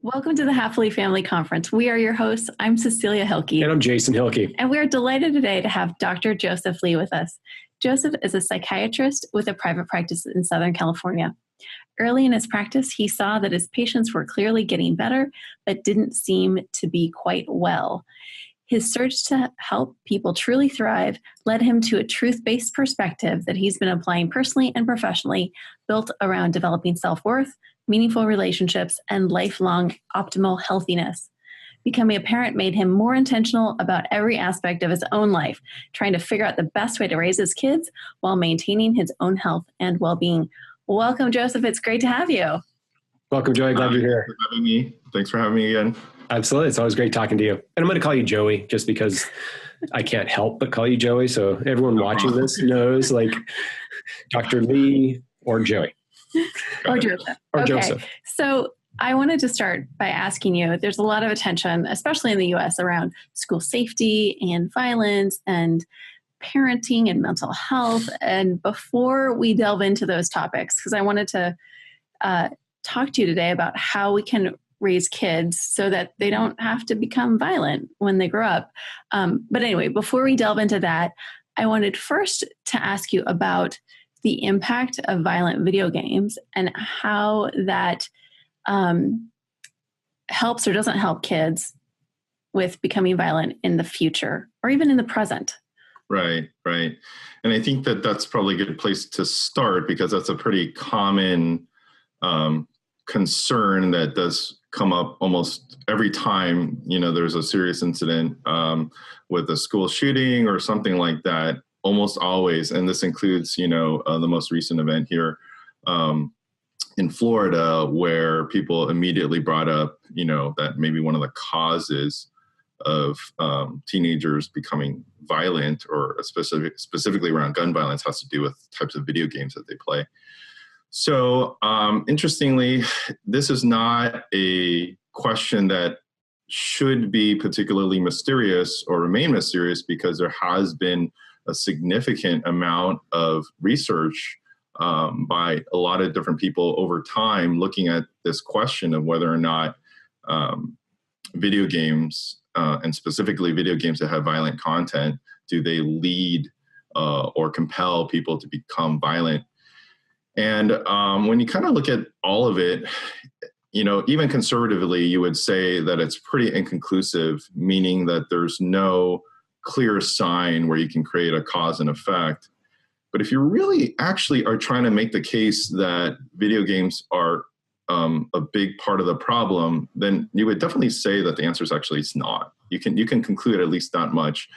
Welcome to the Happily Family Conference. We are your hosts. I'm Cecilia Hilke. And I'm Jason Hilke. And we are delighted today to have Dr. Joseph Lee with us. Joseph is a psychiatrist with a private practice in Southern California. Early in his practice, he saw that his patients were clearly getting better, but didn't seem to be quite well. His search to help people truly thrive led him to a truth-based perspective that he's been applying personally and professionally, built around developing self-worth, meaningful relationships, and lifelong optimal healthiness. Becoming a parent made him more intentional about every aspect of his own life, trying to figure out the best way to raise his kids while maintaining his own health and well-being. Welcome, Joseph. It's great to have you. Welcome, Joey. Glad you're here. Thanks for having me. Thanks for having me again. Absolutely. It's always great talking to you. And I'm going to call you Joey just because I can't help but call you Joey. So everyone watching this knows, like, Dr. Lee or Joey. Or Joseph. Or okay. Joseph. So I wanted to start by asking you, there's a lot of attention, especially in the US, around school safety and violence and parenting and mental health. And before we delve into those topics, because I wanted to talk to you today about how we can raise kids so that they don't have to become violent when they grow up. But anyway, before we delve into that, I wanted first to ask you about the impact of violent video games and how that helps or doesn't help kids with becoming violent in the future or even in the present. Right. And I think that that's probably a good place to start because that's a pretty common concern that does come up almost every time, there's a serious incident with a school shooting or something like that, almost always. And this includes, the most recent event here in Florida where people immediately brought up, that maybe one of the causes of teenagers becoming violent or specifically around gun violence has to do with types of video games that they play. So interestingly, this is not a question that should be particularly mysterious or remain mysterious because there has been a significant amount of research by a lot of different people over time looking at this question of whether or not video games, and specifically video games that have violent content, do they lead or compel people to become violent? And when you kind of look at all of it, even conservatively, you would say that it's pretty inconclusive, meaning that there's no clear sign where you can create a cause and effect. But if you really actually are trying to make the case that video games are a big part of the problem, then you would definitely say that the answer is actually it's not. You can conclude at least that much.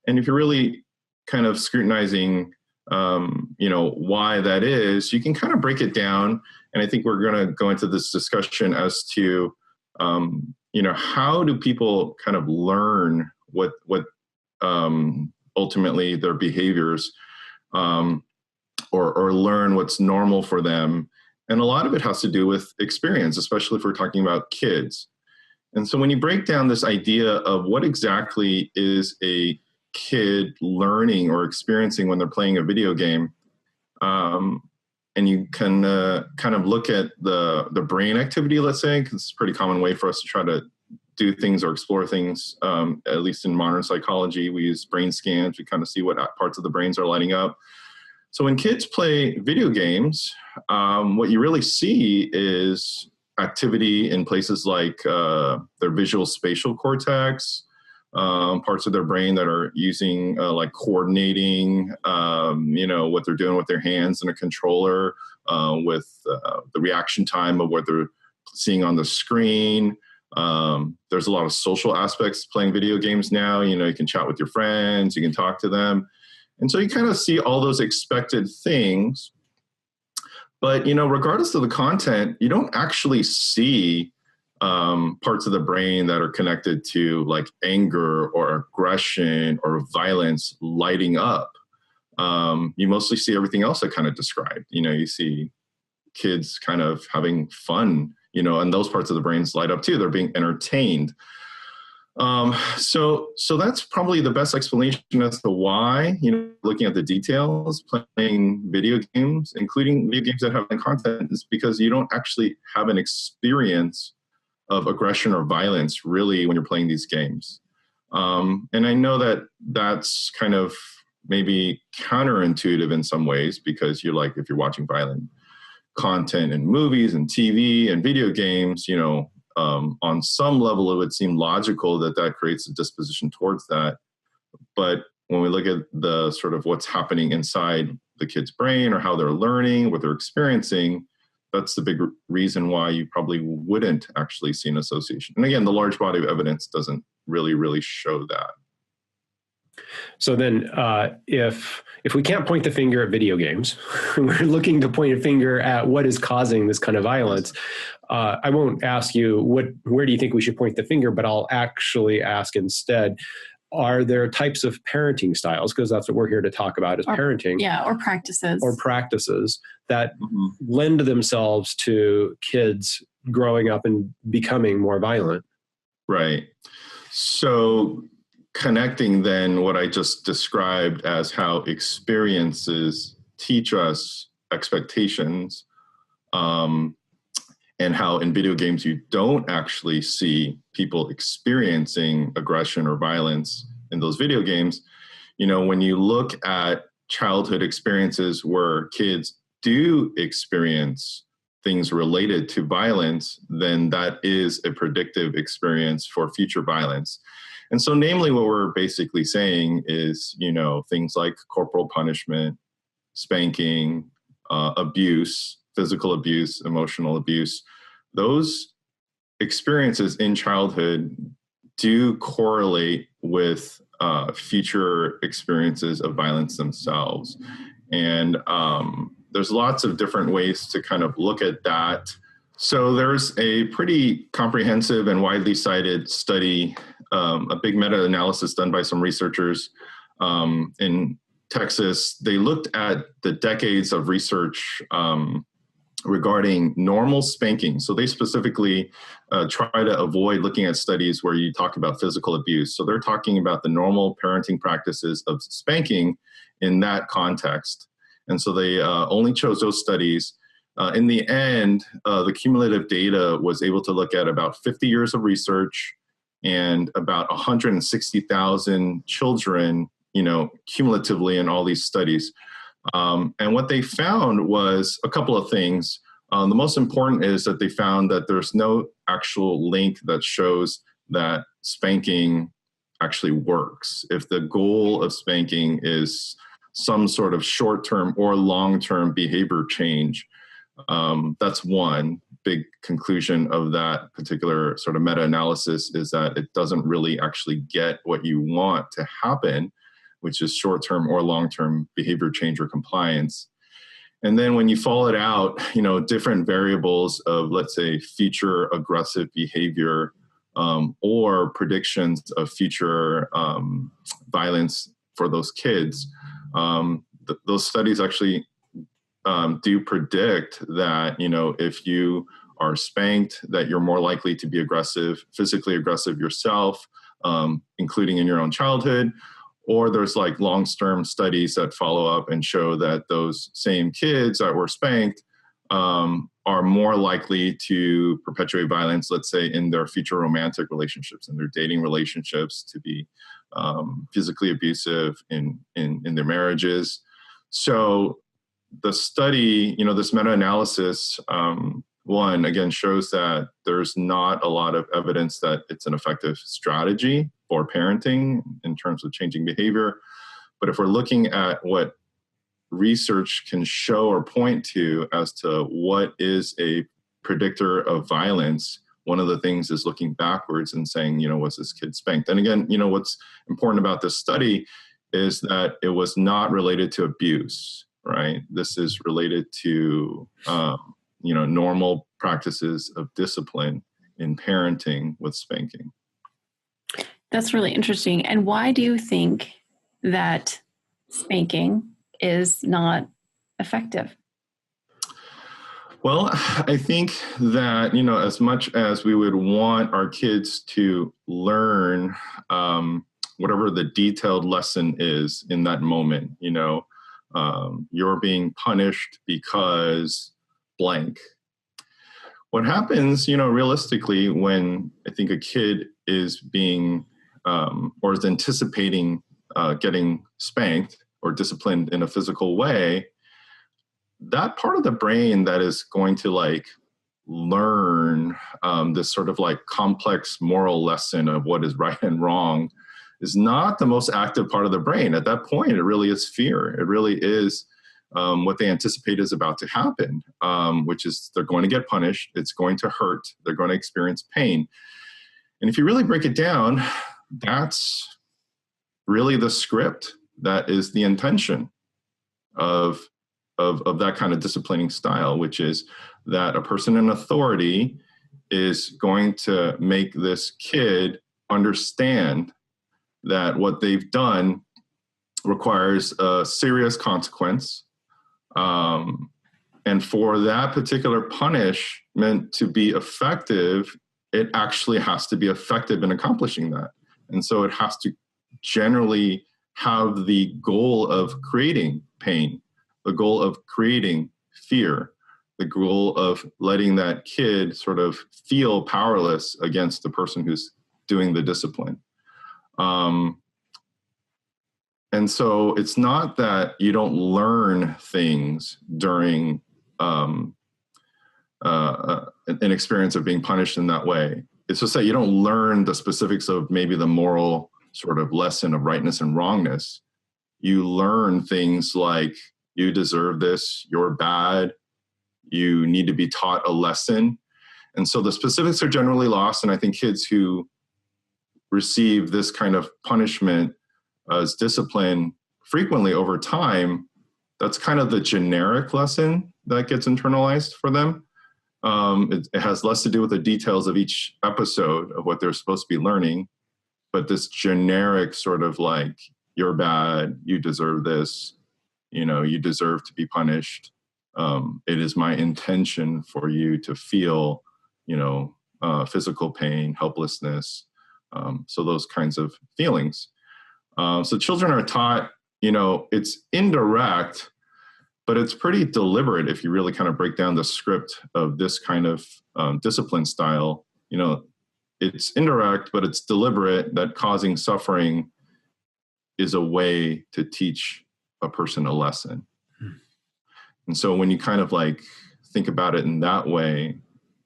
And if you're really kind of scrutinizing why that is, you can kind of break it down. And I think we're going to go into this discussion as to, how do people kind of learn what ultimately their behaviors or learn what's normal for them. And a lot of it has to do with experience, especially if we're talking about kids. And so when you break down this idea of what exactly is a kid learning or experiencing when they're playing a video game, and you can kind of look at the brain activity, let's say, because it's a pretty common way for us to try to do things or explore things, at least in modern psychology. We use brain scans. We kind of see what parts of the brains are lighting up. So when kids play video games, what you really see is activity in places like their visual spatial cortex, parts of their brain that are using like coordinating, what they're doing with their hands and a controller, with the reaction time of what they're seeing on the screen. There's a lot of social aspects to playing video games now. You can chat with your friends, you can talk to them. And so you kind of see all those expected things. But, regardless of the content, you don't actually see parts of the brain that are connected to like anger or aggression or violence lighting up. You mostly see everything else I kind of described. You see kids kind of having fun, and those parts of the brains light up too. They're being entertained. So that's probably the best explanation as to why, looking at the details, playing video games, including video games that have content, is because you don't actually have an experience of aggression or violence really when you're playing these games. And I know that that's kind of maybe counterintuitive in some ways, because you're like, if you're watching violent content in movies and TV and video games, on some level, it would seem logical that that creates a disposition towards that. But when we look at the sort of what's happening inside the kid's brain or how they're learning, what they're experiencing, that's the big reason why you probably wouldn't actually see an association. And again, the large body of evidence doesn't really show that. So then if we can't point the finger at video games, we're looking to point a finger at what is causing this kind of violence. I won't ask you where do you think we should point the finger, but I'll actually ask instead, are there types of parenting styles, because that's what we're here to talk about, is parenting. Yeah, or practices. Or practices that lend themselves to kids growing up and becoming more violent. Right. So connecting then what I just described as how experiences teach us expectations, and how in video games you don't actually see people experiencing aggression or violence in those video games. When you look at childhood experiences where kids do experience things related to violence, then that is a predictive experience for future violence. And so namely what we're basically saying is, things like corporal punishment, spanking, abuse, physical abuse, emotional abuse, those experiences in childhood do correlate with future experiences of violence themselves. And there's lots of different ways to kind of look at that. So there's a pretty comprehensive and widely cited study, a big meta-analysis done by some researchers in Texas. They looked at the decades of research regarding normal spanking. So they specifically try to avoid looking at studies where you talk about physical abuse. So they're talking about the normal parenting practices of spanking in that context. And so they only chose those studies. In the end, the cumulative data was able to look at about 50 years of research and about 160,000 children, cumulatively in all these studies. And what they found was a couple of things. The most important is that they found that there's no actual link that shows that spanking actually works. If the goal of spanking is some sort of short-term or long-term behavior change, that's one big conclusion of that particular sort of meta-analysis, is that it doesn't really actually get what you want to happen, which is short-term or long-term behavior change or compliance. And then when you follow it out, different variables of, let's say, future aggressive behavior or predictions of future violence for those kids, those studies actually do predict that, if you are spanked, that you're more likely to be aggressive, physically aggressive yourself, including in your own childhood. Or there's like long-term studies that follow up and show that those same kids that were spanked are more likely to perpetuate violence, let's say, in their future romantic relationships and their dating relationships, to be physically abusive in their marriages. So the study, this meta-analysis, one, again, shows that there's not a lot of evidence that it's an effective strategy for parenting in terms of changing behavior. But if we're looking at what research can show or point to as to what is a predictor of violence, one of the things is looking backwards and saying, was this kid spanked? And again, what's important about this study is that it was not related to abuse, right? This is related to, normal practices of discipline in parenting with spanking. That's really interesting. And why do you think that spanking is not effective? Well, I think that, as much as we would want our kids to learn whatever the detailed lesson is in that moment, you're being punished because blank. what happens, realistically, when I think a kid is being or is anticipating getting spanked or disciplined in a physical way, that part of the brain that is going to like learn this sort of like complex moral lesson of what is right and wrong is not the most active part of the brain. At that point, it really is fear. It really is what they anticipate is about to happen, which is they're going to get punished. It's going to hurt. They're going to experience pain. And if you really break it down, that's really the script. That is the intention of that kind of disciplining style, which is that a person in authority is going to make this kid understand that what they've done requires a serious consequence. And for that particular punishment to be effective, it actually has to be effective in accomplishing that. And so it has to generally have the goal of creating pain, the goal of creating fear, the goal of letting that kid sort of feel powerless against the person who's doing the discipline. And so it's not that you don't learn things during an experience of being punished in that way. It's just that you don't learn the specifics of maybe the moral sort of lesson of rightness and wrongness. You learn things like you deserve this, you're bad, you need to be taught a lesson. And so the specifics are generally lost. And I think kids who receive this kind of punishment as discipline frequently over time, that's kind of the generic lesson that gets internalized for them. It has less to do with the details of each episode of what they're supposed to be learning, but this generic sort of like, you're bad, you deserve this, you deserve to be punished. It is my intention for you to feel, physical pain, helplessness. So those kinds of feelings. So children are taught, it's indirect, but it's pretty deliberate if you really kind of break down the script of this kind of discipline style. It's indirect, but it's deliberate, that causing suffering is a way to teach a person a lesson. And so when you kind of like think about it in that way,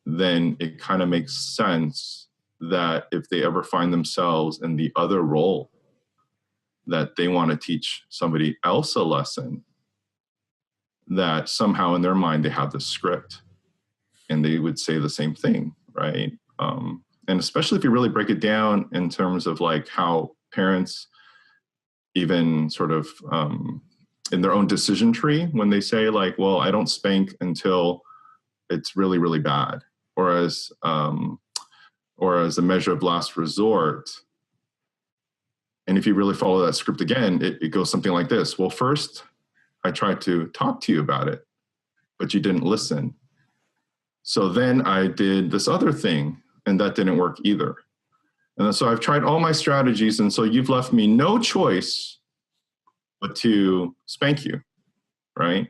then it kind of makes sense that if they ever find themselves in the other role, that they want to teach somebody else a lesson, that somehow in their mind they have the script and they would say the same thing, right? And especially if you really break it down in terms of like how parents even sort of in their own decision tree, when they say like, well, I don't spank until it's really, really bad, or as a measure of last resort. And if you really follow that script again, it goes something like this. Well, first, I tried to talk to you about it, but you didn't listen. So then I did this other thing, and that didn't work either. And so I've tried all my strategies, and so you've left me no choice but to spank you, right?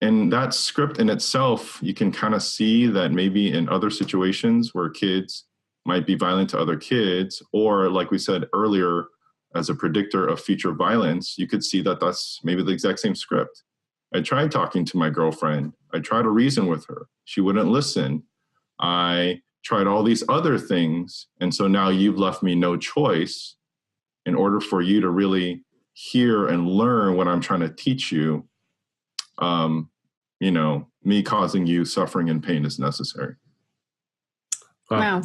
And that script in itself, you can kind of see that maybe in other situations where kids might be violent to other kids, or like we said earlier, as a predictor of future violence, you could see that that's maybe the exact same script. I tried talking to my girlfriend. I tried to reason with her. She wouldn't listen. I tried all these other things. And so now you've left me no choice. In order for you to really hear and learn what I'm trying to teach you, me causing you suffering and pain is necessary. Wow.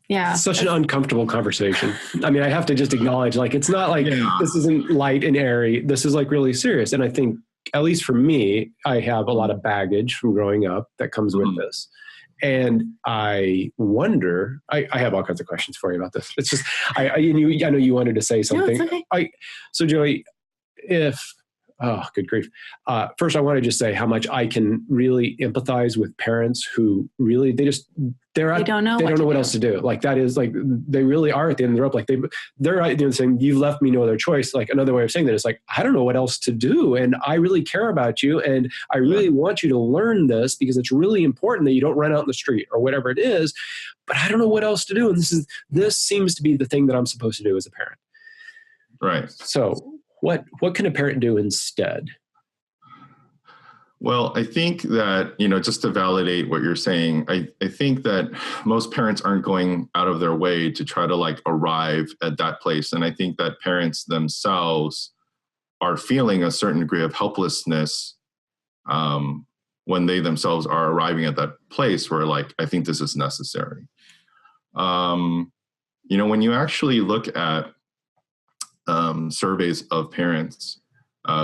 Yeah. Such an uncomfortable conversation. I mean, I have to just acknowledge, like, it's not like this isn't light and airy. This is like really serious. And I think, at least for me, I have a lot of baggage from growing up that comes with this. And I wonder, I have all kinds of questions for you about this. It's just, I know you wanted to say something. No, it's okay. So Joey, if Oh, good grief. First, I want to just say how much I can really empathize with parents who really, they don't know what else to do. Like that is like, they really are at the end of the rope. Like they're right there saying, you've left me no other choice. Like another way of saying that is like, I don't know what else to do. And I really care about you. And I really want you to learn this because it's really important that you don't run out in the street or whatever it is, but I don't know what else to do. And this seems to be the thing that I'm supposed to do as a parent. Right. So what can a parent do instead? Well, I think that, just to validate what you're saying, I think that most parents aren't going out of their way to try to like arrive at that place. And I think that parents themselves are feeling a certain degree of helplessness when they themselves are arriving at that place where like, I think this is necessary. When you actually look at surveys of parents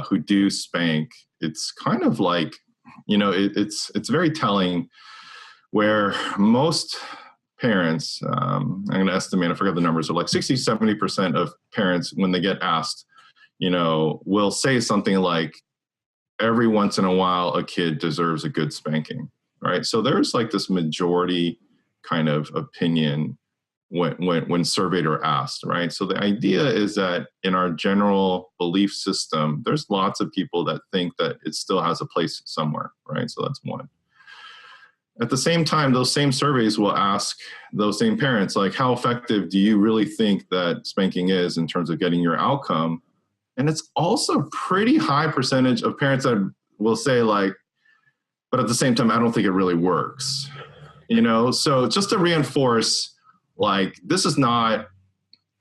who do spank, it's kind of like, it's very telling where most parents, I'm going to estimate, I forgot the numbers, are like 60, 70% of parents, when they get asked, will say something like, every once in a while, a kid deserves a good spanking, right? So there's like this majority kind of opinion when surveyed or asked, right? So the idea is that in our general belief system, there's lots of people that think that it still has a place somewhere, right? So that's one. At the same time, those same surveys will ask those same parents, like, how effective do you really think that spanking is in terms of getting your outcome? And it's also a pretty high percentage of parents that will say like, but at the same time, I don't think it really works, So just to reinforce, like, this is not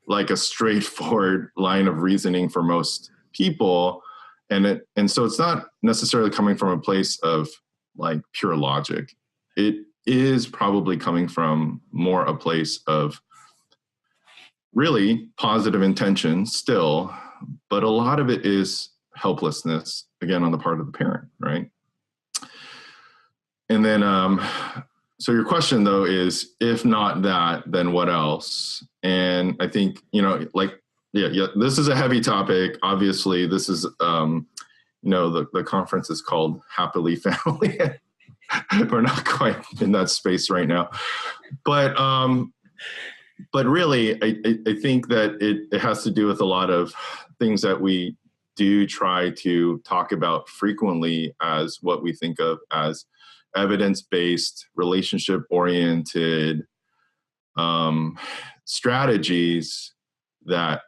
like a straightforward line of reasoning for most people. And so it's not necessarily coming from a place of like pure logic. It is probably coming from more a place of really positive intention still, but a lot of it is helplessness, again, on the part of the parent, right? And then, so your question though is, if not that, then what else? And I think, this is a heavy topic. Obviously, this is, the conference is called Happily Family. We're not quite in that space right now, but really, I think that it has to do with a lot of things that we do try to talk about frequently as what we think of as evidence-based, relationship-oriented strategies that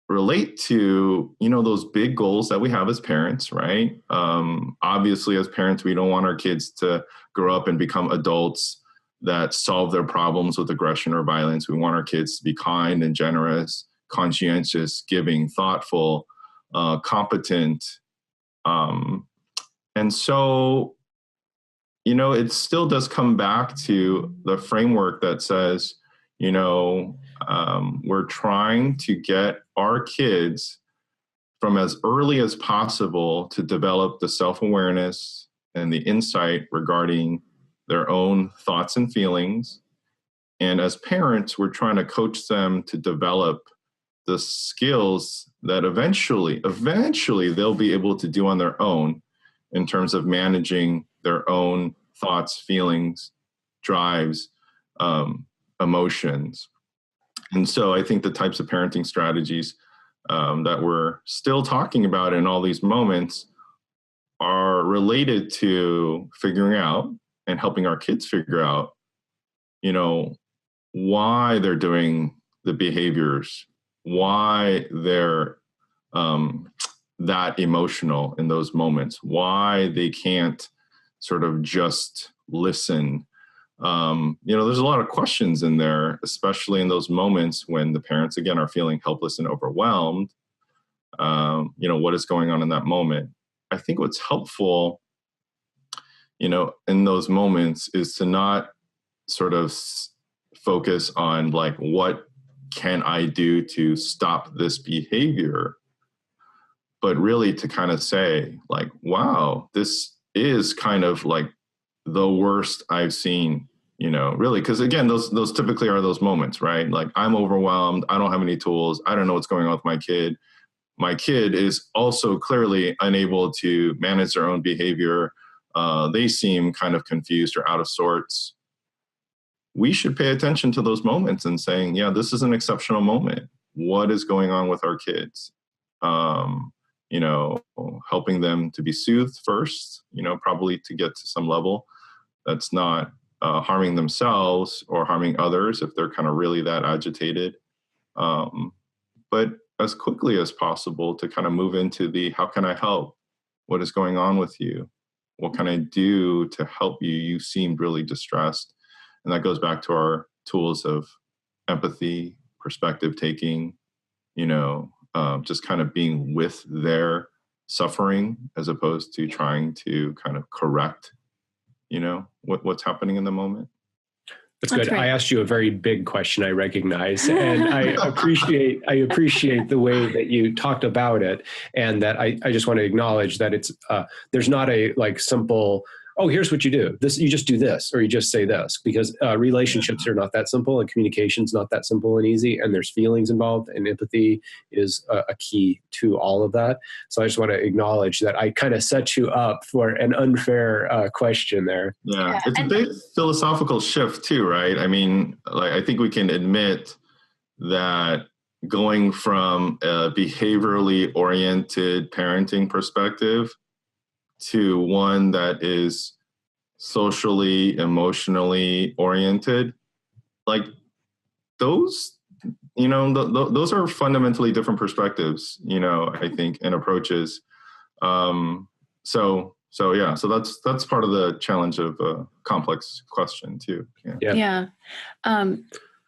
relate to, those big goals that we have as parents, right? Obviously, as parents, we don't want our kids to grow up and become adults that solve their problems with aggression or violence. We want our kids to be kind and generous, conscientious, giving, thoughtful, competent. And so, it still does come back to the framework that says, we're trying to get our kids from as early as possible to develop the self-awareness and the insight regarding their own thoughts and feelings. And as parents, we're trying to coach them to develop the skills that eventually they'll be able to do on their own in terms of managing their own thoughts, feelings, drives, emotions. And so I think the types of parenting strategies that we're still talking about in all these moments are related to figuring out and helping our kids figure out, why they're doing the behaviors, why they're that emotional in those moments, why they can't sort of just listen. There's a lot of questions in there, especially in those moments when the parents, again, are feeling helpless and overwhelmed. What is going on in that moment? I think what's helpful, in those moments is to not sort of focus on like, what can I do to stop this behavior? But really to kind of say like, wow, this is kind of like the worst I've seen, really. Because again, those typically are those moments, right? Like, I'm overwhelmed. I don't have any tools. I don't know what's going on with my kid. my kid is also clearly unable to manage their own behavior. They seem kind of confused or out of sorts. We should pay attention to those moments and saying, yeah, this is an exceptional moment. What is going on with our kids? Helping them to be soothed first, probably to get to some level that's not harming themselves or harming others if they're kind of really that agitated. But as quickly as possible to kind of move into the, how can I help? What is going on with you? What can I do to help you? You seemed really distressed. And that goes back to our tools of empathy, perspective taking, just kind of being with their suffering as opposed to trying to kind of correct, what's happening in the moment. That's good. Right. I asked you a very big question, I recognize, and I appreciate the way that you talked about it, and that I just want to acknowledge that it's there's not a simple, oh, here's what you do. You just do this, or you just say this, because relationships are not that simple, and communication's not that simple and easy, and there's feelings involved, and empathy is a key to all of that. So I just want to acknowledge that I kind of set you up for an unfair question there. Yeah, it's a big philosophical shift too, right? I mean, I think we can admit that going from a behaviorally oriented parenting perspective to one that is socially, emotionally oriented, those, those are fundamentally different perspectives, I think, and approaches. So that's part of the challenge of a complex question too. Yeah.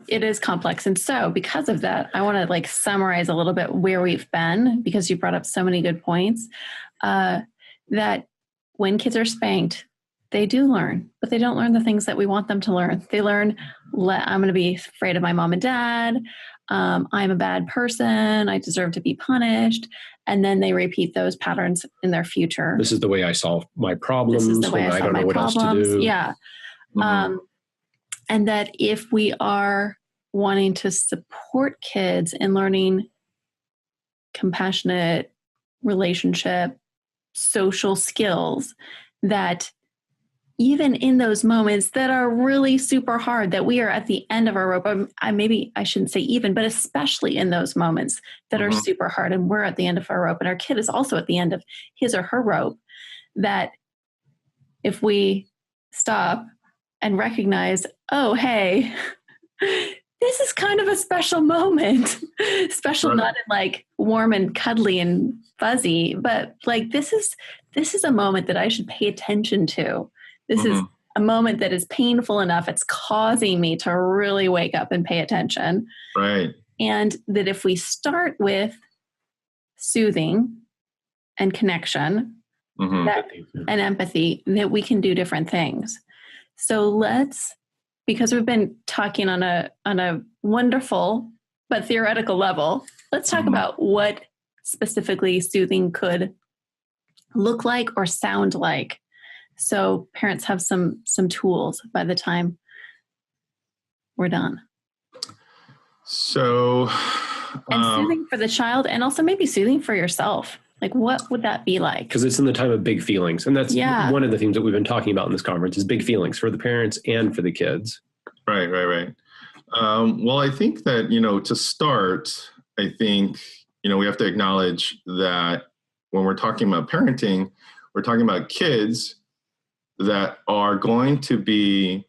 It is complex. And so because of that, I want to summarize a little bit where we've been, because you brought up so many good points. That when kids are spanked, they do learn, but they don't learn the things that we want them to learn. They learn, I'm going to be afraid of my mom and dad. I'm a bad person. I deserve to be punished. And then they repeat those patterns in their future. This is the way I solve my problems. This is the way I don't know what else to do. Yeah. Mm-hmm. And that if we are wanting to support kids in learning compassionate relationship, social skills, that even in those moments that are really super hard, that we are at the end of our rope, maybe I shouldn't say even, but especially in those moments that are super hard and we're at the end of our rope and our kid is also at the end of his or her rope, that if we stop and recognize, oh, hey, this is kind of a special moment. Special, right. Not in warm and cuddly and fuzzy, but this is a moment that I should pay attention to. This is a moment that is painful enough. It's causing me to really wake up and pay attention. Right. And that if we start with soothing and connection and empathy, that we can do different things. So because we've been talking on a wonderful but theoretical level, let's talk about what specifically soothing could look like or sound like. So parents have some tools by the time we're done. So, and soothing for the child, and also maybe soothing for yourself. What would that be like? Because it's in the time of big feelings. And that's one of the themes that we've been talking about in this conference is big feelings for the parents and for the kids. Right. Well, I think that, to start, I think, we have to acknowledge that when we're talking about parenting, we're talking about kids that are going to be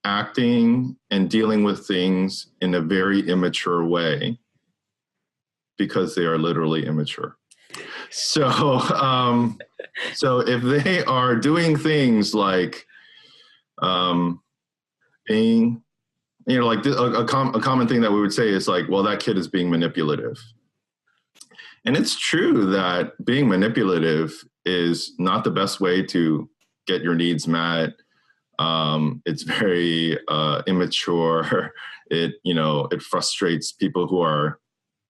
acting and dealing with things in a very immature way because they are literally immature. So if they are doing things like being, a common thing that we would say is well, that kid is being manipulative. And it's true that being manipulative is not the best way to get your needs met. It's very immature. It frustrates people who are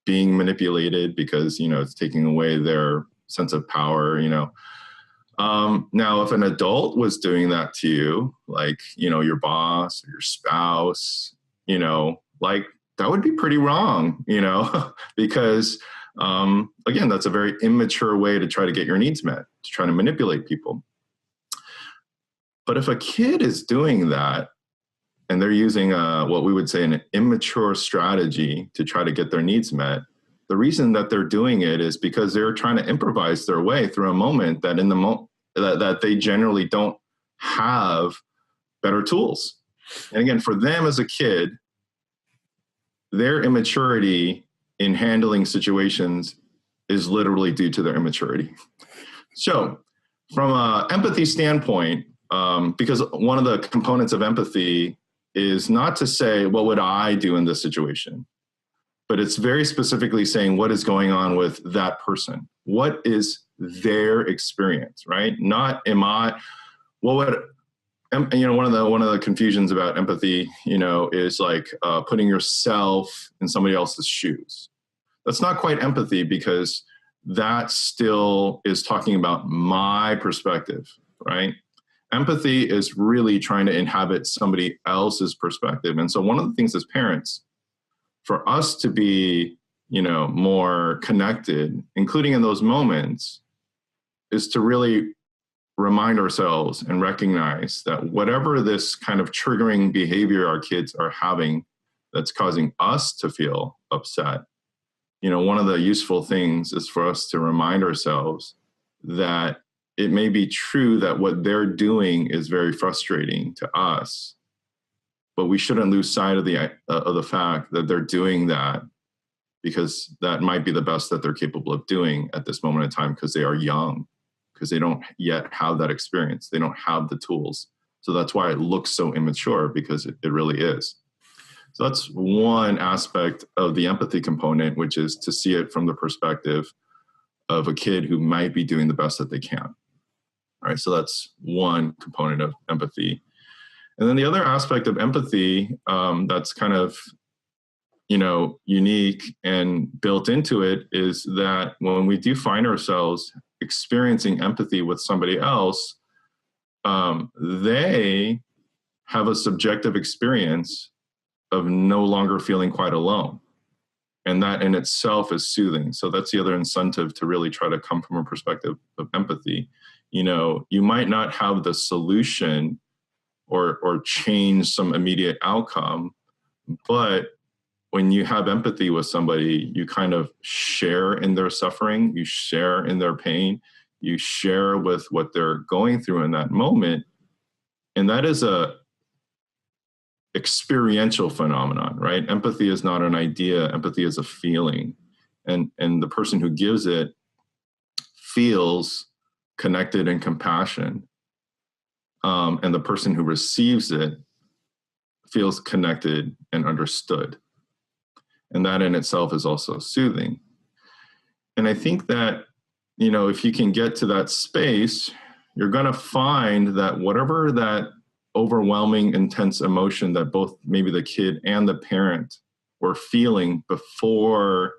being manipulated because, it's taking away their sense of power, Now, if an adult was doing that to you, your boss or your spouse, that would be pretty wrong, because Again, that's a very immature way to try to get your needs met, to try to manipulate people. But if a kid is doing that and they're using what we would say an immature strategy to try to get their needs met, the reason that they're doing it is because they're trying to improvise their way through a moment that that they generally don't have better tools. And again, for them as a kid, their immaturity in handling situations is literally due to their immaturity. So from an empathy standpoint, because one of the components of empathy is not to say, what would I do in this situation? But it's very specifically saying what is going on with that person. What is their experience, right? Not am I, what would, one of the confusions about empathy, is like putting yourself in somebody else's shoes. That's not quite empathy, because that still is talking about my perspective, right? Empathy is really trying to inhabit somebody else's perspective. And so one of the things as parents, for us to be, more connected, including in those moments, is to really remind ourselves and recognize that whatever this kind of triggering behavior our kids are having that's causing us to feel upset, one of the useful things is for us to remind ourselves that it may be true that what they're doing is very frustrating to us, but we shouldn't lose sight of the fact that they're doing that because that might be the best that they're capable of doing at this moment in time, because they are young, because they don't yet have that experience. They don't have the tools. So that's why it looks so immature, because it really is. So that's one aspect of the empathy component, which is to see it from the perspective of a kid who might be doing the best that they can. All right, so that's one component of empathy. And then the other aspect of empathy that's kind of, unique and built into it is that when we do find ourselves experiencing empathy with somebody else, they have a subjective experience of no longer feeling quite alone. And that in itself is soothing. So that's the other incentive to really try to come from a perspective of empathy. You might not have the solution or change some immediate outcome, but when you have empathy with somebody, you kind of share in their suffering, you share in their pain, you share with what they're going through in that moment. And that is a experiential phenomenon, right? Empathy is not an idea, empathy is a feeling. And the person who gives it feels connected and compassion. And the person who receives it feels connected and understood. And that in itself is also soothing. And I think that, if you can get to that space, you're going to find that whatever that overwhelming, intense emotion that both maybe the kid and the parent were feeling before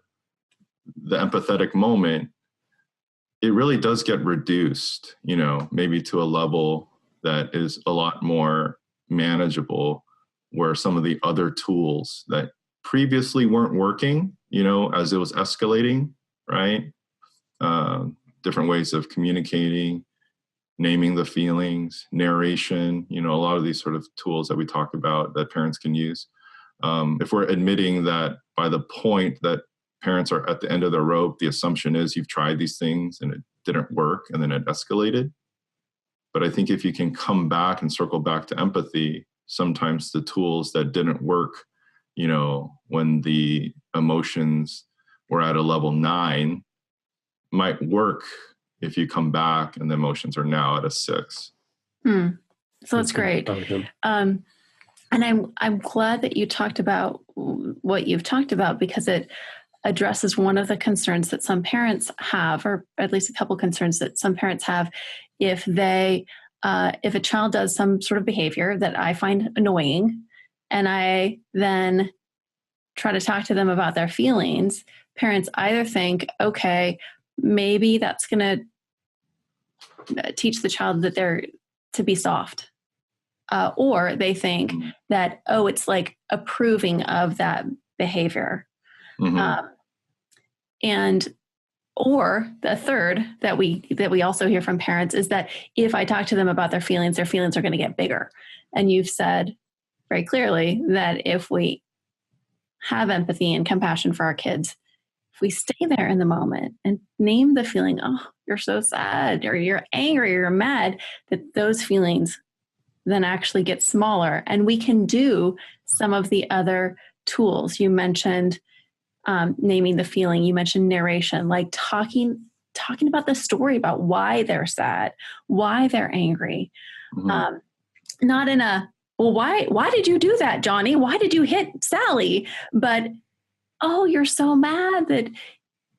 the empathetic moment, it really does get reduced, maybe to a level that is a lot more manageable, where some of the other tools that previously weren't working, as it was escalating, right? Different ways of communicating, naming the feelings, narration, a lot of these sort of tools that we talk about that parents can use. If we're admitting that by the point that parents are at the end of their rope, the assumption is you've tried these things and it didn't work and then it escalated. But I think if you can come back and circle back to empathy, sometimes the tools that didn't work, when the emotions were at a level 9 might work if you come back and the emotions are now at a 6. So that's great. And I'm glad that you talked about what you've talked about, because it addresses one of the concerns that some parents have, or at least a couple concerns that some parents have, if a child does some sort of behavior that I find annoying, and I then try to talk to them about their feelings, parents either think, okay, maybe that's going to teach the child that they're to be soft. Or they think that, it's like approving of that behavior. Mm-hmm. And or the third that we also hear from parents is that if I talk to them about their feelings are going to get bigger. And you've said very clearly that if we have empathy and compassion for our kids, if we stay there in the moment and name the feeling, oh, you're so sad, or you're angry, or you're mad, that those feelings then actually get smaller. And we can do some of the other tools. You mentioned naming the feeling. You mentioned narration, like talking about the story about why they're sad, why they're angry. Mm-hmm. Not in a, well, why did you do that, Johnny? Why did you hit Sally? But, oh, you're so mad that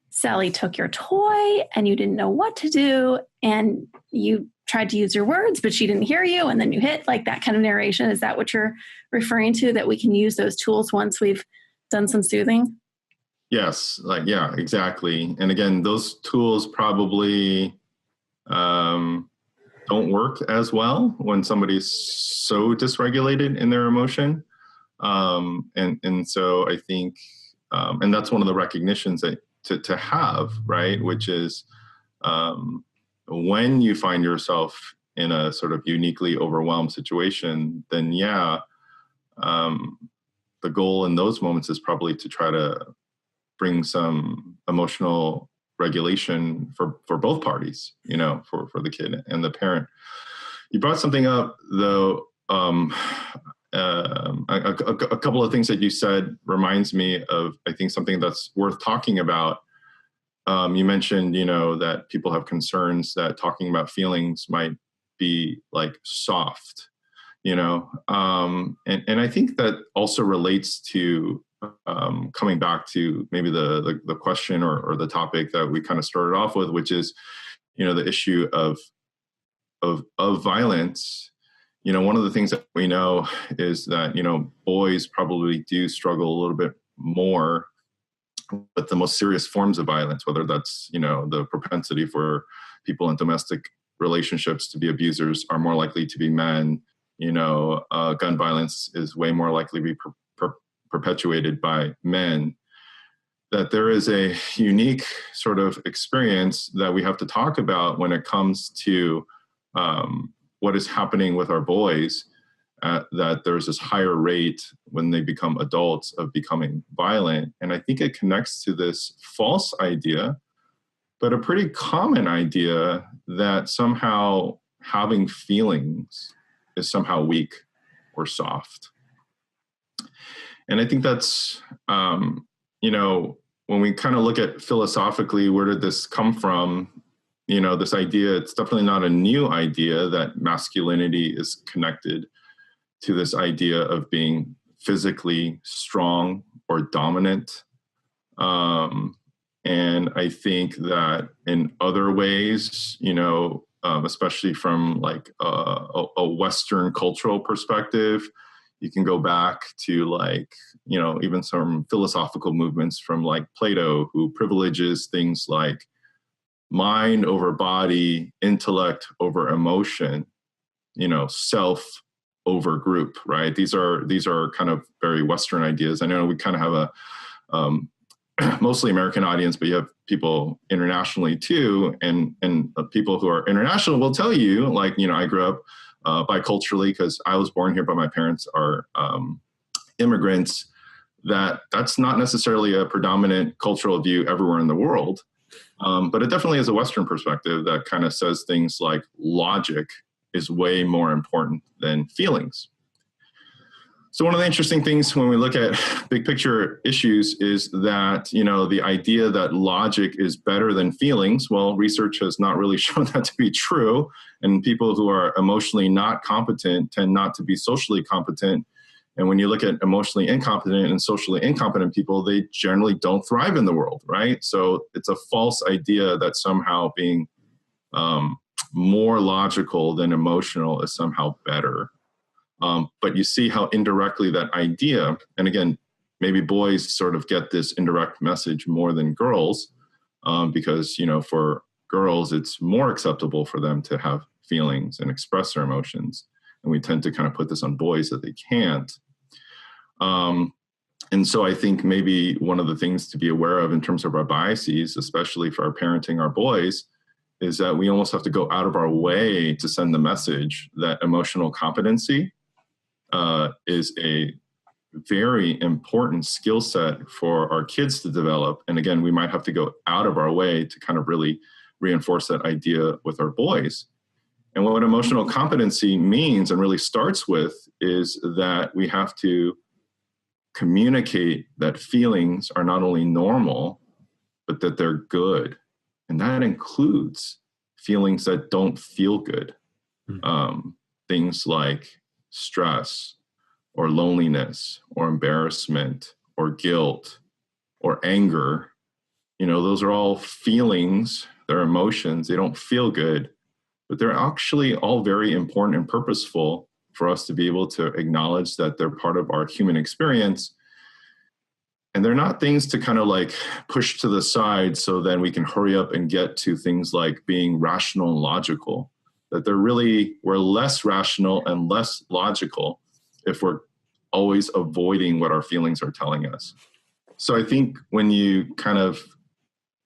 Sally took your toy and you didn't know what to do. And you tried to use your words, but she didn't hear you. And then you hit, like that kind of narration. Is that what you're referring to? That we can use those tools once we've done some soothing? Yes, yeah, exactly. And again, those tools probably don't work as well when somebody's so dysregulated in their emotion. And so I think, and that's one of the recognitions that to have, right? Which is when you find yourself in a sort of uniquely overwhelmed situation, then the goal in those moments is probably to try to bring some emotional regulation for both parties, for the kid and the parent. You brought something up, though. A couple of things that you said reminds me of, I think, something that's worth talking about. You mentioned, that people have concerns that talking about feelings might be like soft, and I think that also relates to coming back to maybe the question or the topic that we kind of started off with, which is, the issue of violence. One of the things that we know is that, boys probably do struggle a little bit more with the most serious forms of violence, whether that's, the propensity for people in domestic relationships to be abusers are more likely to be men. Gun violence is way more likely to be perpetuated by men. That there is a unique sort of experience that we have to talk about when it comes to what is happening with our boys, that there's this higher rate when they become adults of becoming violent. And I think it connects to this false idea, but a pretty common idea, that somehow having feelings is somehow weak or soft. And I think that's, when we kind of look at philosophically, where did this come from? This idea, it's definitely not a new idea that masculinity is connected to this idea of being physically strong or dominant. And I think that in other ways, especially from like a Western cultural perspective, you can go back to like, even some philosophical movements from like Plato, who privileges things like mind over body, intellect over emotion, self over group, right? These are kind of very Western ideas. I know we kind of have a mostly American audience, but you have people internationally too. And people who are international will tell you, like, I grew up biculturally because I was born here, but my parents are immigrants. That's not necessarily a predominant cultural view everywhere in the world. But it definitely is a Western perspective that kind of says things like logic is way more important than feelings. So one of the interesting things when we look at big picture issues is that, the idea that logic is better than feelings, well, research has not really shown that to be true. And people who are emotionally not competent tend not to be socially competent. And when you look at emotionally incompetent and socially incompetent people, they generally don't thrive in the world, right? So it's a false idea that somehow being more logical than emotional is somehow better. But you see how indirectly that idea, and again, maybe boys sort of get this indirect message more than girls, because, for girls, it's more acceptable for them to have feelings and express their emotions. And we tend to kind of put this on boys that they can't. And so I think maybe one of the things to be aware of in terms of our biases, especially for our parenting our boys, is that we almost have to go out of our way to send the message that emotional competency is a very important skill set for our kids to develop. And again, we might have to go out of our way to kind of really reinforce that idea with our boys. And what emotional competency means and really starts with is that we have to communicate that feelings are not only normal, but that they're good. And that includes feelings that don't feel good. Things like stress or loneliness or embarrassment or guilt or anger. You know, those are all feelings, they're emotions, they don't feel good, but they're actually all very important and purposeful for us to be able to acknowledge that they're part of our human experience. And they're not things to kind of like push to the side so then we can hurry up and get to things like being rational and logical. That we're less rational and less logical if we're always avoiding what our feelings are telling us. So I think when you kind of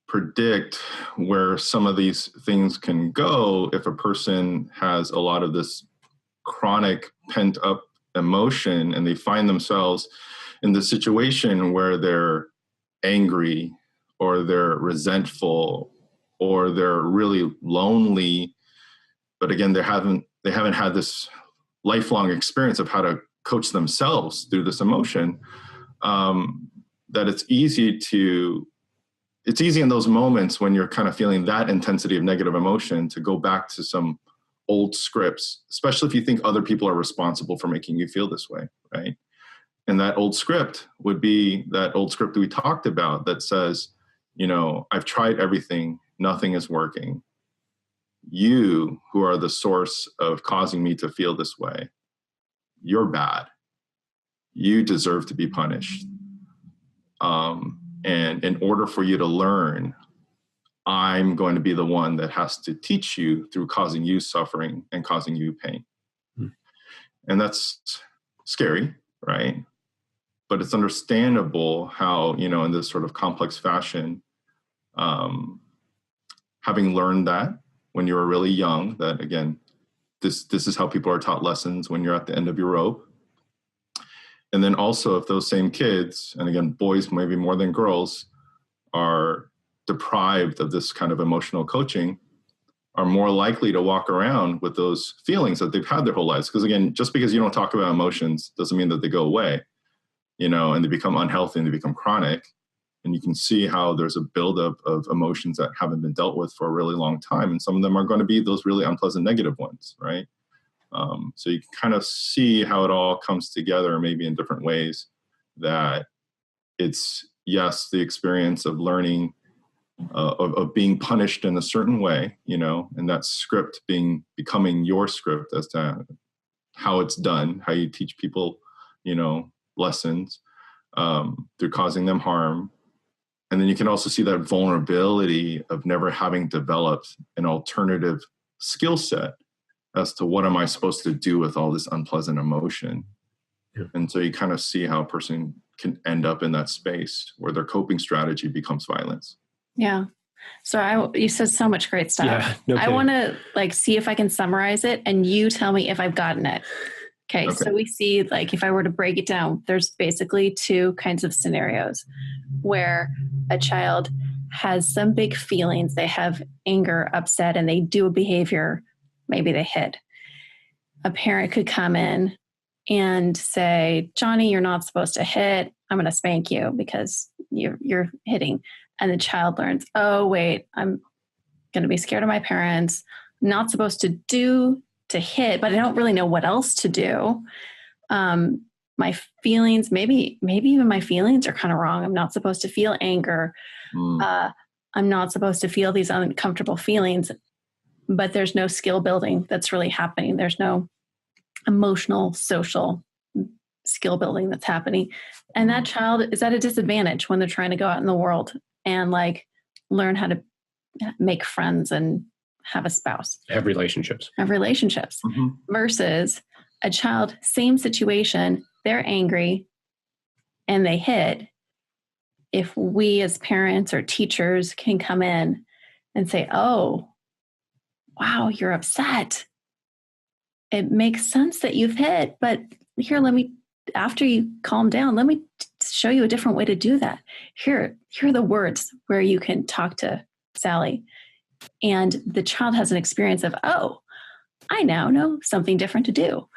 predict where some of these things can go, if a person has a lot of this chronic pent up emotion and they find themselves in the situation where they're angry or they're resentful or they're really lonely, but again, they haven't had this lifelong experience of how to coach themselves through this emotion, that it's easy in those moments when you're kind of feeling that intensity of negative emotion to go back to some old scripts, especially if you think other people are responsible for making you feel this way, right? And that old script would be that old script that we talked about that says, you know, I've tried everything, nothing is working. You, who are the source of causing me to feel this way, you're bad. You deserve to be punished. And in order for you to learn, I'm going to be the one that has to teach you through causing you suffering and causing you pain. And that's scary, right? But it's understandable how, you know, in this sort of complex fashion, having learned that when you were really young, that again, this is how people are taught lessons when you're at the end of your rope. And then also if those same kids, and again, boys maybe more than girls, are deprived of this kind of emotional coaching, are more likely to walk around with those feelings that they've had their whole lives. Because again, just because you don't talk about emotions doesn't mean that they go away, you know, and they become unhealthy and they become chronic. And you can see how there's a buildup of emotions that haven't been dealt with for a really long time. And some of them are going to be those really unpleasant negative ones, right? So you can kind of see how it all comes together, maybe in different ways, that it's, yes, the experience of learning, of being punished in a certain way, you know, and that script becoming your script as to how it's done, how you teach people, you know, lessons through causing them harm. And then you can also see that vulnerability of never having developed an alternative skill set as to what am I supposed to do with all this unpleasant emotion. Yeah. And so you kind of see how a person can end up in that space where their coping strategy becomes violence. Yeah. So you said so much great stuff. Yeah, no I want to see if I can summarize it and you tell me if I've gotten it. Okay. So we see, if I were to break it down, there's basically two kinds of scenarios where a child has some big feelings. They have anger, upset, and they do a behavior. Maybe they hit. A parent could come in and say, Johnny, you're not supposed to hit. I'm going to spank you because you're hitting. And the child learns, oh, wait, I'm going to be scared of my parents. I'm not supposed to hit, but I don't really know what else to do. My feelings, maybe even my feelings are kind of wrong. I'm not supposed to feel anger. I'm not supposed to feel these uncomfortable feelings, but there's no skill building that's really happening. There's no emotional, social skill building that's happening. And that child is at a disadvantage when they're trying to go out in the world and learn how to make friends and have a spouse. Have relationships. Versus a child, same situation, they're angry, and they hit, if we as parents or teachers can come in and say, oh, wow, you're upset. It makes sense that you've hit, but here, after you calm down, let me show you a different way to do that. Here are the words where you can talk to Sally. And the child has an experience of, oh, I now know something different to do.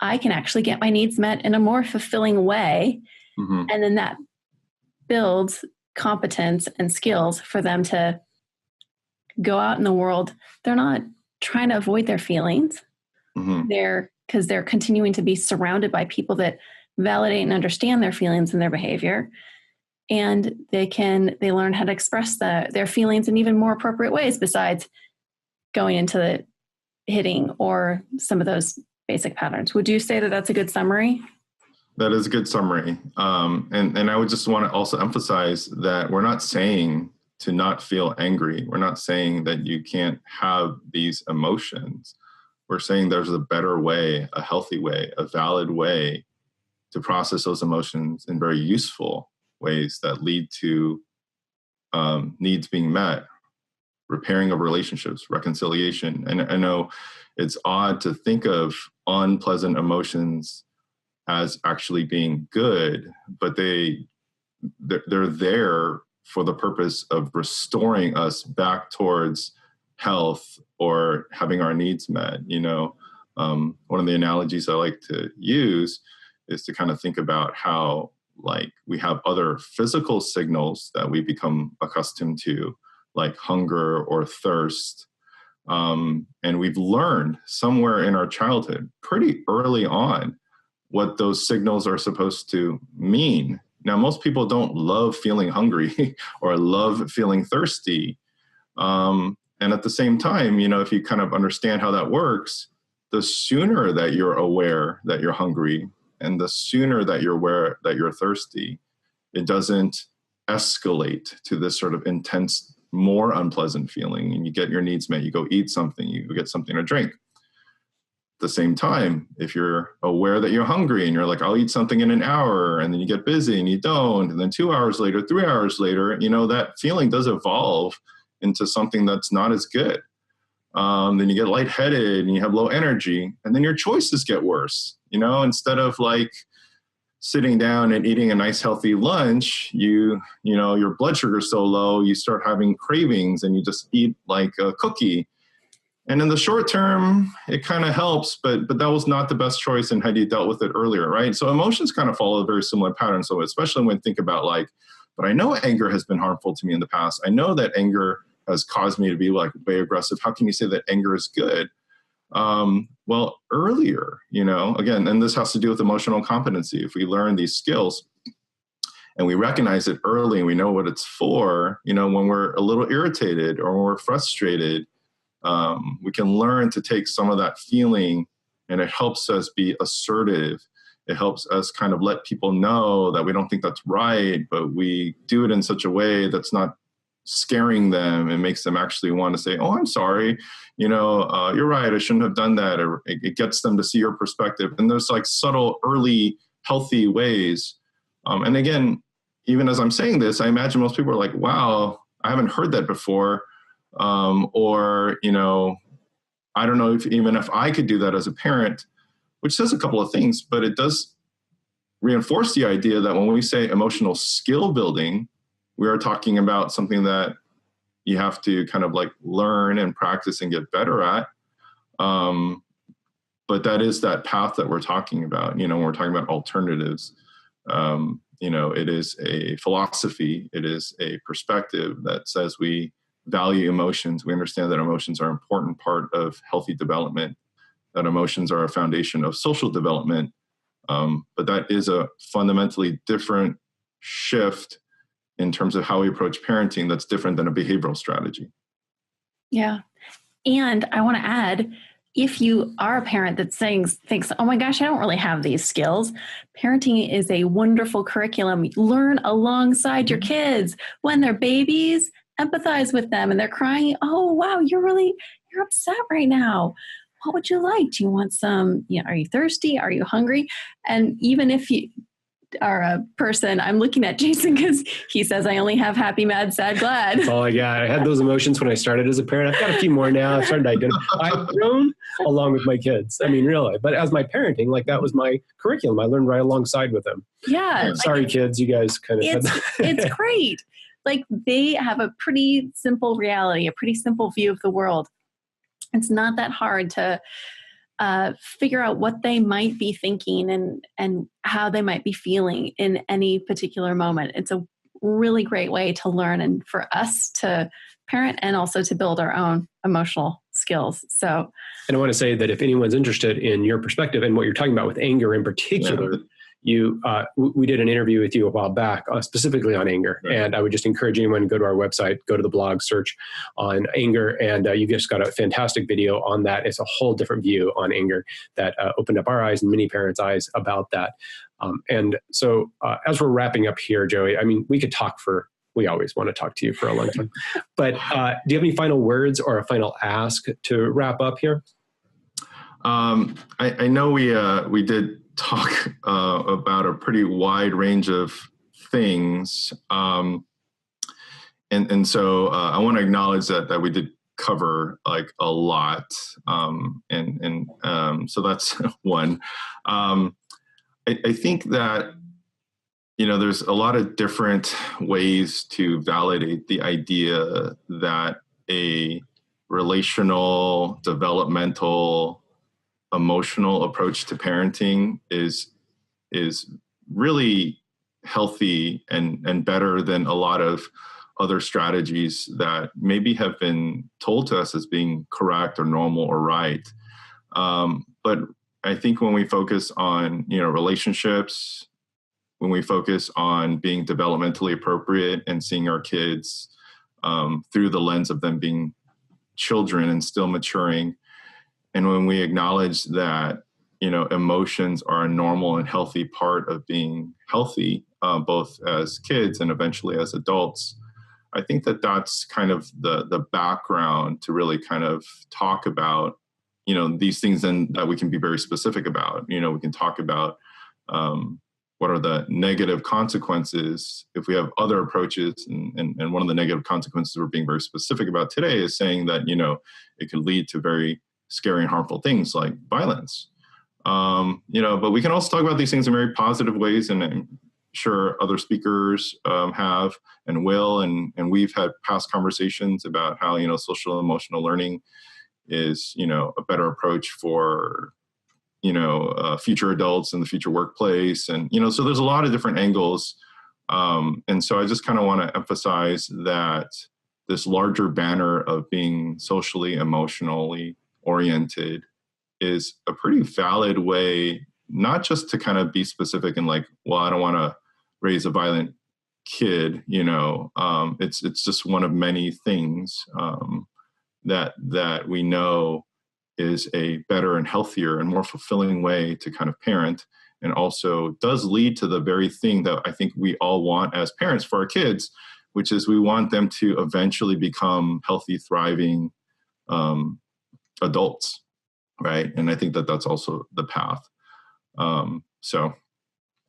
I can actually get my needs met in a more fulfilling way. Mm-hmm. And then that builds competence and skills for them to go out in the world. They're not trying to avoid their feelings. Mm-hmm. Because they're continuing to be surrounded by people that validate and understand their feelings and their behavior. And they learn how to express their feelings in even more appropriate ways besides going into the hitting or some of those basic patterns. Would you say that that's a good summary? That is a good summary. And I would just want to also emphasize that we're not saying to not feel angry. We're not saying that you can't have these emotions. We're saying there's a better way, a healthy way, a valid way to process those emotions in very useful ways that lead to needs being met, repairing of relationships, reconciliation. And I know it's odd to think of unpleasant emotions as actually being good, but they're there for the purpose of restoring us back towards health or having our needs met. One of the analogies I like to use is to kind of think about how, like, we have other physical signals that we become accustomed to, like hunger or thirst. And we've learned somewhere in our childhood pretty early on what those signals are supposed to mean. Now, most people don't love feeling hungry or love feeling thirsty. And at the same time, if you kind of understand how that works, the sooner that you're aware that you're hungry and the sooner that you're aware that you're thirsty, it doesn't escalate to this sort of intense, more unpleasant feeling. And you get your needs met, you go eat something, you go get something to drink. At the same time, if you're aware that you're hungry and you're like, I'll eat something in an hour, and then you get busy and you don't, and then 2 hours later, 3 hours later, that feeling does evolve into something that's not as good. Then you get lightheaded and you have low energy, and then your choices get worse. Instead of like sitting down and eating a nice healthy lunch, your blood sugar's so low, you start having cravings and you just eat like a cookie. And in the short term, it kind of helps, but that was not the best choice, and had you dealt with it earlier, right? So emotions kind of follow a very similar pattern. So especially when you think about but I know anger has been harmful to me in the past. I know that anger has caused me to be like way aggressive. How can you say that anger is good? Well, earlier, again, and this has to do with emotional competency. If we learn these skills and we recognize it early and we know what it's for, when we're a little irritated or when we're frustrated, we can learn to take some of that feeling, and it helps us be assertive. It helps us kind of let people know that we don't think that's right, but we do it in such a way that's not scaring them and makes them actually want to say, oh, I'm sorry, you're right, I shouldn't have done that. Or it gets them to see your perspective. And there's like subtle, early, healthy ways. And again, even as I'm saying this, I imagine most people are like, wow, I haven't heard that before. Or, I don't know if I could do that as a parent, which says a couple of things, but it does reinforce the idea that when we say emotional skill building, we are talking about something that you have to kind of like learn and practice and get better at. But that is that path that we're talking about, when we're talking about alternatives. It is a philosophy. It is a perspective that says we value emotions. We understand that emotions are an important part of healthy development, that emotions are a foundation of social development. But that is a fundamentally different shift in terms of how we approach parenting that's different than a behavioral strategy. Yeah. And I want to add, if you are a parent that thinks, oh my gosh, I don't really have these skills, parenting is a wonderful curriculum. Learn alongside your kids. When they're babies, empathize with them and they're crying. Oh, wow, you're upset right now. What would you like? Do you want some, are you thirsty? Are you hungry? And even if you person, I'm looking at Jason because he says I only have happy, mad, sad, glad. That's all I got. I had those emotions when I started as a parent. I've got a few more now. I've started to identify. I've grown along with my kids. I mean, really. But as my parenting, like that was my curriculum. I learned right alongside with them. Yeah. Sorry, kids. You guys kind of it's great. Like they have a pretty simple reality, a pretty simple view of the world. It's not that hard to figure out what they might be thinking and how they might be feeling in any particular moment. It's a really great way to learn and for us to parent and also to build our own emotional skills. So, and I want to say that if anyone's interested in your perspective and what you're talking about with anger in particular, we did an interview with you a while back specifically on anger. Right. And I would just encourage anyone to go to our website, go to the blog, search on anger. And you just got a fantastic video on that. It's a whole different view on anger that opened up our eyes and many parents' eyes about that. And so as we're wrapping up here, Joey, I mean, we always want to talk to you for a long time. But do you have any final words or a final ask to wrap up here? I know we did talk about a pretty wide range of things. And so I want to acknowledge that we did cover like a lot. So that's one. I think that, there's a lot of different ways to validate the idea that a relational, developmental, emotional approach to parenting is really healthy and better than a lot of other strategies that maybe have been told to us as being correct or normal or right. But I think when we focus on, relationships, when we focus on being developmentally appropriate and seeing our kids through the lens of them being children and still maturing, and when we acknowledge that, emotions are a normal and healthy part of being healthy, both as kids and eventually as adults, I think that that's kind of the background to really kind of talk about, these things and that we can be very specific about. We can talk about what are the negative consequences if we have other approaches. And one of the negative consequences we're being very specific about today is saying that, it could lead to very scary and harmful things like violence. But we can also talk about these things in very positive ways. And I'm sure other speakers have and will. And we've had past conversations about how, social and emotional learning is, a better approach for, future adults in the future workplace. And, so there's a lot of different angles. And so I just kind of want to emphasize that this larger banner of being socially, emotionally oriented is a pretty valid way, not just to kind of be specific and like, well, I don't want to raise a violent kid, it's just one of many things that we know is a better and healthier and more fulfilling way to kind of parent, and also does lead to the very thing that I think we all want as parents for our kids, which is we want them to eventually become healthy, thriving adults, right? And I think that that's also the path. So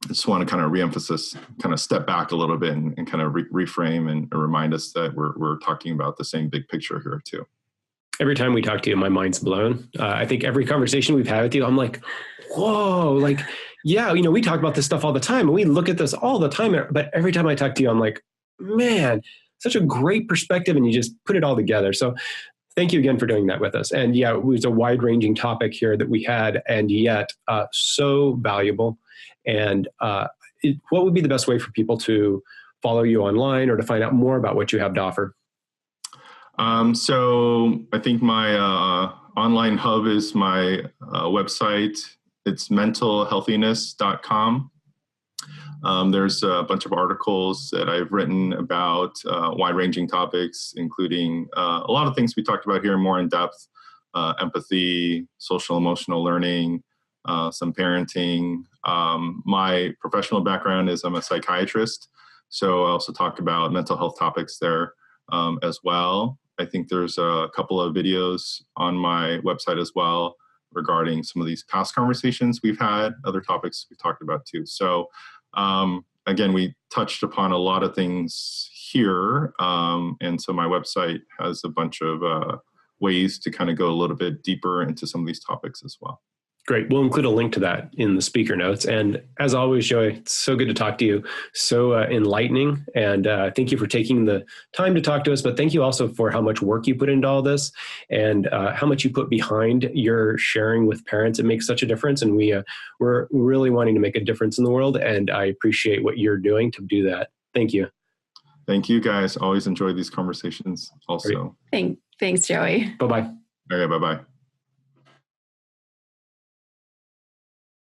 I just want to kind of reemphasize, kind of step back a little bit and kind of reframe and remind us that we're talking about the same big picture here too. Every time we talk to you, my mind's blown. I think every conversation we've had with you, I'm like, whoa, like, yeah, we talk about this stuff all the time and we look at this all the time. But every time I talk to you, I'm like, man, such a great perspective. And you just put it all together. So thank you again for doing that with us. And yeah, it was a wide ranging topic here that we had, and yet so valuable. And what would be the best way for people to follow you online or to find out more about what you have to offer? So I think my online hub is my website. It's mentalhealthiness.com. There's a bunch of articles that I've written about wide-ranging topics, including a lot of things we talked about here more in depth, empathy, social emotional learning, some parenting. My professional background is I'm a psychiatrist, so I also talk about mental health topics there as well. I think there's a couple of videos on my website as well regarding some of these past conversations we've had, other topics we've talked about too. So Again, we touched upon a lot of things here. And so my website has a bunch of ways to kind of go a little bit deeper into some of these topics as well. Great. We'll include a link to that in the speaker notes. And as always, Joey, it's so good to talk to you. So enlightening. And thank you for taking the time to talk to us. But thank you also for how much work you put into all this and how much you put behind your sharing with parents. It makes such a difference. And we're really wanting to make a difference in the world. And I appreciate what you're doing to do that. Thank you. Thank you, guys. Always enjoy these conversations also. Thanks, Joey. Bye-bye. Okay, bye-bye.